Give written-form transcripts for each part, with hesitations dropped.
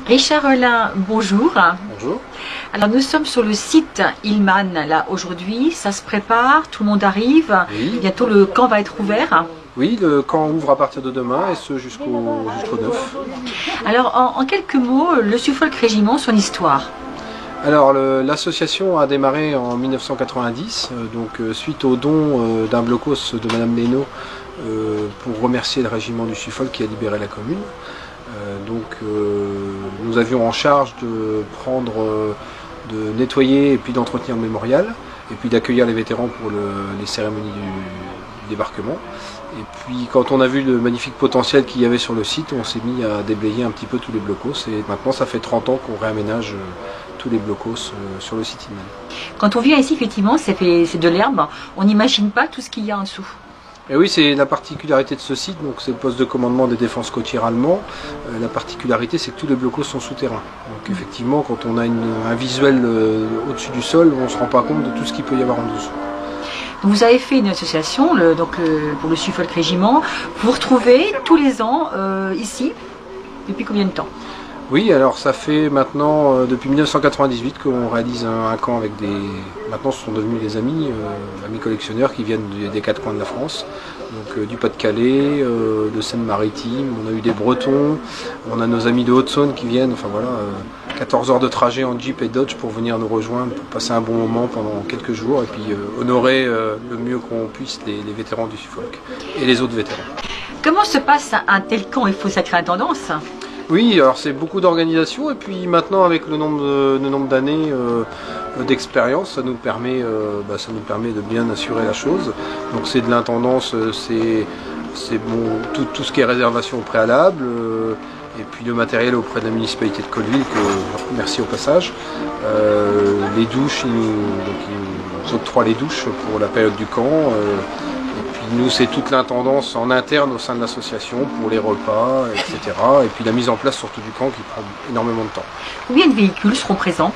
Richard Olin, bonjour. Bonjour. Alors nous sommes sur le site Hillman là aujourd'hui, ça se prépare, tout le monde arrive, Oui. bientôt le camp va être ouvert. Oui, le camp ouvre à partir de demain et ce jusqu'au 9. Alors en quelques mots, le Suffolk Régiment, son histoire. Alors l'association a démarré en 1990, suite au don d'un blocos de Madame Leno pour remercier le régiment du Suffolk qui a libéré la commune. Nous avions en charge de de nettoyer et puis d'entretenir le mémorial et puis d'accueillir les vétérans pour les cérémonies du débarquement. Et puis quand on a vu le magnifique potentiel qu'il y avait sur le site, on s'est mis à déblayer un petit peu tous les blocos et maintenant ça fait 30 ans qu'on réaménage tous les blocos sur le site Hillman. Quand on vient ici, effectivement, c'est de l'herbe, on n'imagine pas tout ce qu'il y a en dessous. Et oui, c'est la particularité de ce site, donc c'est le poste de commandement des défenses côtières allemands. La particularité, c'est que tous les blocos sont souterrains. Donc effectivement, quand on a un visuel au-dessus du sol, on ne se rend pas compte de tout ce qu'il peut y avoir en dessous. Donc vous avez fait une association pour le Suffolk Régiment. Vous vous retrouvez tous les ans ici. Depuis combien de temps? Oui, alors ça fait maintenant, depuis 1998 qu'on réalise un camp avec maintenant ce sont devenus des amis collectionneurs qui viennent des quatre coins de la France, donc du Pas-de-Calais, de Seine-Maritime, on a eu des Bretons, on a nos amis de Haute-Saône qui viennent, enfin voilà, 14 heures de trajet en Jeep et Dodge pour venir nous rejoindre, pour passer un bon moment pendant quelques jours et puis honorer le mieux qu'on puisse les vétérans du Suffolk et les autres vétérans. Comment se passe un tel camp? Il faut sacrer intendance. Oui, alors c'est beaucoup d'organisation et puis maintenant avec le nombre d'années d'expérience, ça nous permet de bien assurer la chose. Donc c'est de l'intendance, c'est bon, tout ce qui est réservation au préalable et puis le matériel auprès de la municipalité de Colleville, que je remercie au passage. Les douches, ils nous octroient les douches pour la période du camp. Nous, c'est toute l'intendance en interne au sein de l'association pour les repas, etc. Et puis la mise en place surtout du camp qui prend énormément de temps. Combien de véhicules seront présents?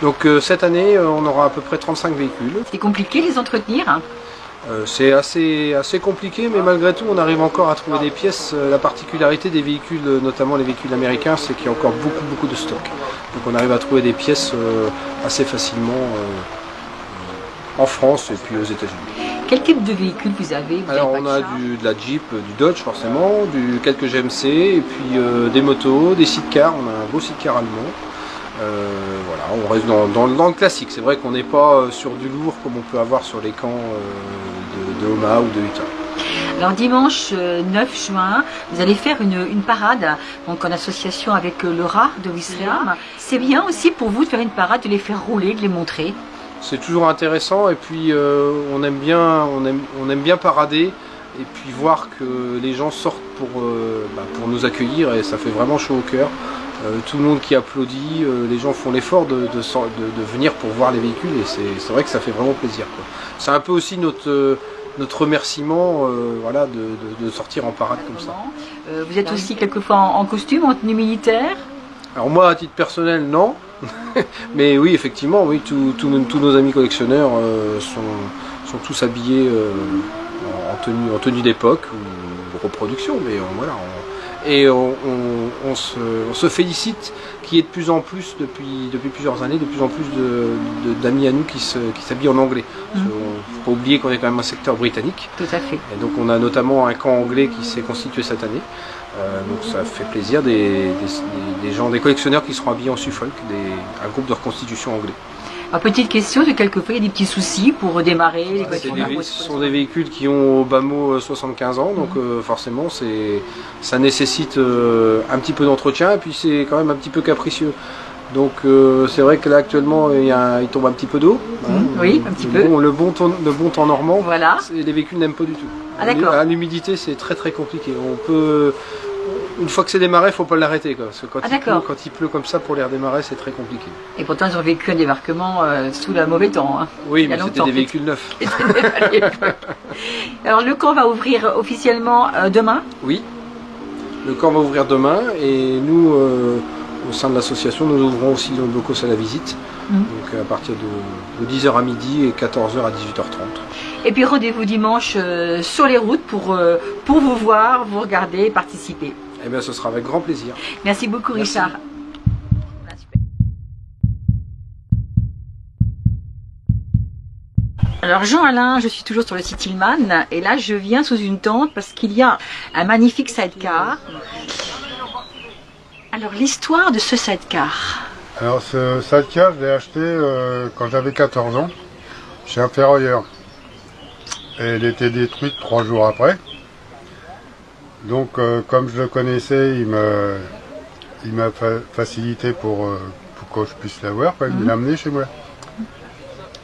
Donc cette année, on aura à peu près 35 véhicules. C'est compliqué de les entretenir? C'est assez compliqué, mais malgré tout, on arrive encore à trouver des pièces. La particularité des véhicules, notamment les véhicules américains, c'est qu'il y a encore beaucoup de stock. Donc on arrive à trouver des pièces assez facilement en France et puis aux États-Unis. Quel type de véhicule vous avez? Alors on a de la Jeep, du Dodge forcément, quelques GMC et puis des motos, des sidecars, on a un beau sidecar allemand. Voilà, on reste dans le classique. C'est vrai qu'on n'est pas sur du lourd comme on peut avoir sur les camps de Houma ou de Utah. Alors dimanche 9 juin, vous allez faire une parade donc en association avec le RA de Ouistreham. C'est bien aussi pour vous de faire une parade, de les faire rouler, de les montrer. C'est toujours intéressant et puis on aime bien parader et puis voir que les gens sortent pour nous accueillir et ça fait vraiment chaud au cœur. Tout le monde qui applaudit, les gens font l'effort de venir pour voir les véhicules et c'est vrai que ça fait vraiment plaisir. C'est un peu aussi notre remerciement voilà, de sortir en parade comme ça. Vous êtes aussi quelquefois en costume, en tenue militaire? Alors moi à titre personnel non, mais oui effectivement oui, tous nos amis collectionneurs sont tous habillés en tenue d'époque ou de reproduction, mais voilà. On se félicite qu'il y ait de plus en plus, depuis plusieurs années, de plus en plus d'amis à nous qui s'habillent en anglais. Il ne faut pas oublier qu'on est quand même un secteur britannique. Tout à fait. Et donc on a notamment un camp anglais qui s'est constitué cette année. Donc ça fait plaisir, des collectionneurs qui seront habillés en Suffolk, un groupe de reconstitution anglais. Alors, petite question, quelquefois il y a des petits soucis pour redémarrer les voitures. Ce sont des véhicules qui ont au bas mot 75 ans, donc forcément ça nécessite un petit peu d'entretien et puis c'est quand même un petit peu capricieux. Donc c'est vrai que là actuellement il tombe un petit peu d'eau. Oui, un petit peu. Le bon temps normand, voilà. Les véhicules n'aiment pas du tout. Ah, d'accord. À l'humidité c'est très compliqué. Une fois que c'est démarré, il ne faut pas l'arrêter. Parce que quand il pleut comme ça, pour les redémarrer, c'est très compliqué. Et pourtant, ils ont vécu un débarquement sous le mauvais temps. Hein. Oui, mais c'était des véhicules neufs. Alors, le camp va ouvrir officiellement demain? Oui, le camp va ouvrir demain. Et nous, au sein de l'association, nous ouvrons aussi nos locaux à la visite. Donc à partir de 10h à midi et 14h à 18h30. Et puis rendez-vous dimanche sur les routes pour vous voir, vous regarder et participer. Eh bien, ce sera avec grand plaisir. Merci beaucoup, Merci. Richard. Alors Jean-Alain, je suis toujours sur le site Hillman et là je viens sous une tente parce qu'il y a un magnifique sidecar. Alors l'histoire de ce sidecar. Alors ce sidecar, je l'ai acheté quand j'avais 14 ans, chez un ferrailleur. Et elle était détruite 3 jours après. Donc comme je le connaissais, il m'a facilité pour que je puisse l'avoir, il l'a amené chez moi.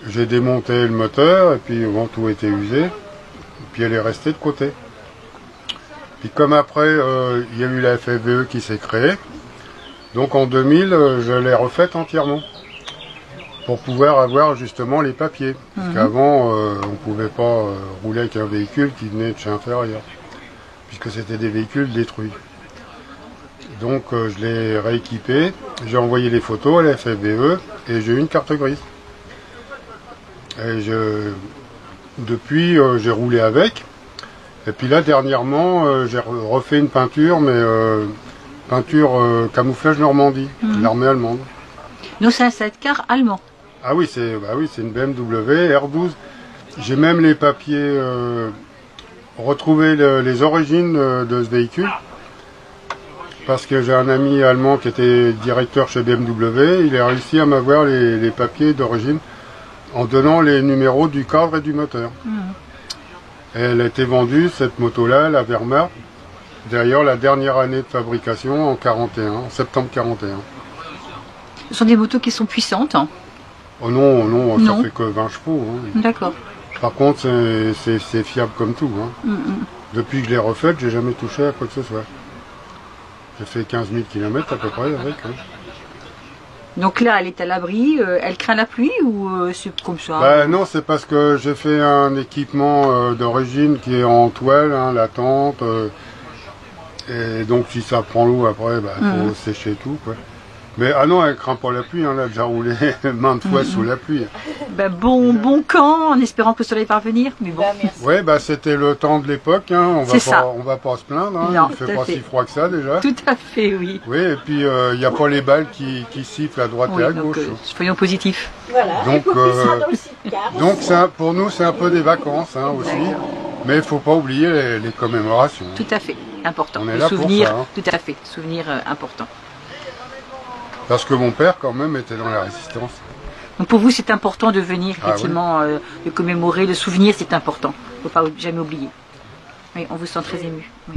J'ai démonté le moteur et puis bon, tout était usé. Et puis elle est restée de côté. Puis comme après, il y a eu la FFVE qui s'est créée. Donc en 2000, je l'ai refaite entièrement. Pour pouvoir avoir justement les papiers. Parce qu'avant, on ne pouvait pas rouler avec un véhicule qui venait de chez un ferrailleur. Puisque c'était des véhicules détruits. Donc je l'ai rééquipé. J'ai envoyé les photos à la FFVE et j'ai eu une carte grise. Et depuis, j'ai roulé avec. Et puis là, dernièrement, j'ai refait une peinture, mais peinture camouflage Normandie, l'armée allemande. Donc c'est un sidecar allemand. Ah oui, c'est une BMW R12. J'ai même les papiers, retrouvé les origines de ce véhicule. Parce que j'ai un ami allemand qui était directeur chez BMW. Il a réussi à m'avoir les papiers d'origine en donnant les numéros du cadre et du moteur. Et elle a été vendue, cette moto-là, la Wehrmacht, d'ailleurs la dernière année de fabrication en 41, en septembre 41. Ce sont des motos qui sont puissantes. Hein. Oh non, non, ça fait que 20 chevaux. Hein. D'accord. Par contre, c'est fiable comme tout. Hein. Depuis que je l'ai refaite, j'ai jamais touché à quoi que ce soit. J'ai fait 15 000 km à peu près avec. Hein. Donc là, elle est à l'abri, elle craint la pluie ou c'est comme ça? Bah, non, c'est parce que j'ai fait un équipement d'origine qui est en toile, hein, la tente. Et donc si ça prend l'eau après, bah, faut sécher tout. Quoi. Mais ah non, elle craint pas la pluie, hein, elle a déjà roulé maintes fois sous la pluie. Ben, bon camp, en espérant que le soleil va revenir. Mais bon. Oui, bah, c'était le temps de l'époque, hein, on va pas se plaindre, hein, non, il fait pas si froid que ça déjà. Tout à fait, oui. Oui, et puis il n'y a pas les balles qui sifflent à droite et à gauche. Soyons positifs. Voilà, donc pour nous c'est un peu des vacances hein, aussi, mais il ne faut pas oublier les commémorations. Tout à fait, important. On est le là souvenir, pour ça, hein. tout à fait, souvenir important. Parce que mon père quand même était dans la résistance. Donc pour vous c'est important de venir effectivement, de commémorer, le souvenir c'est important. Il ne faut pas jamais oublier. Oui, on vous sent très ému. Oui.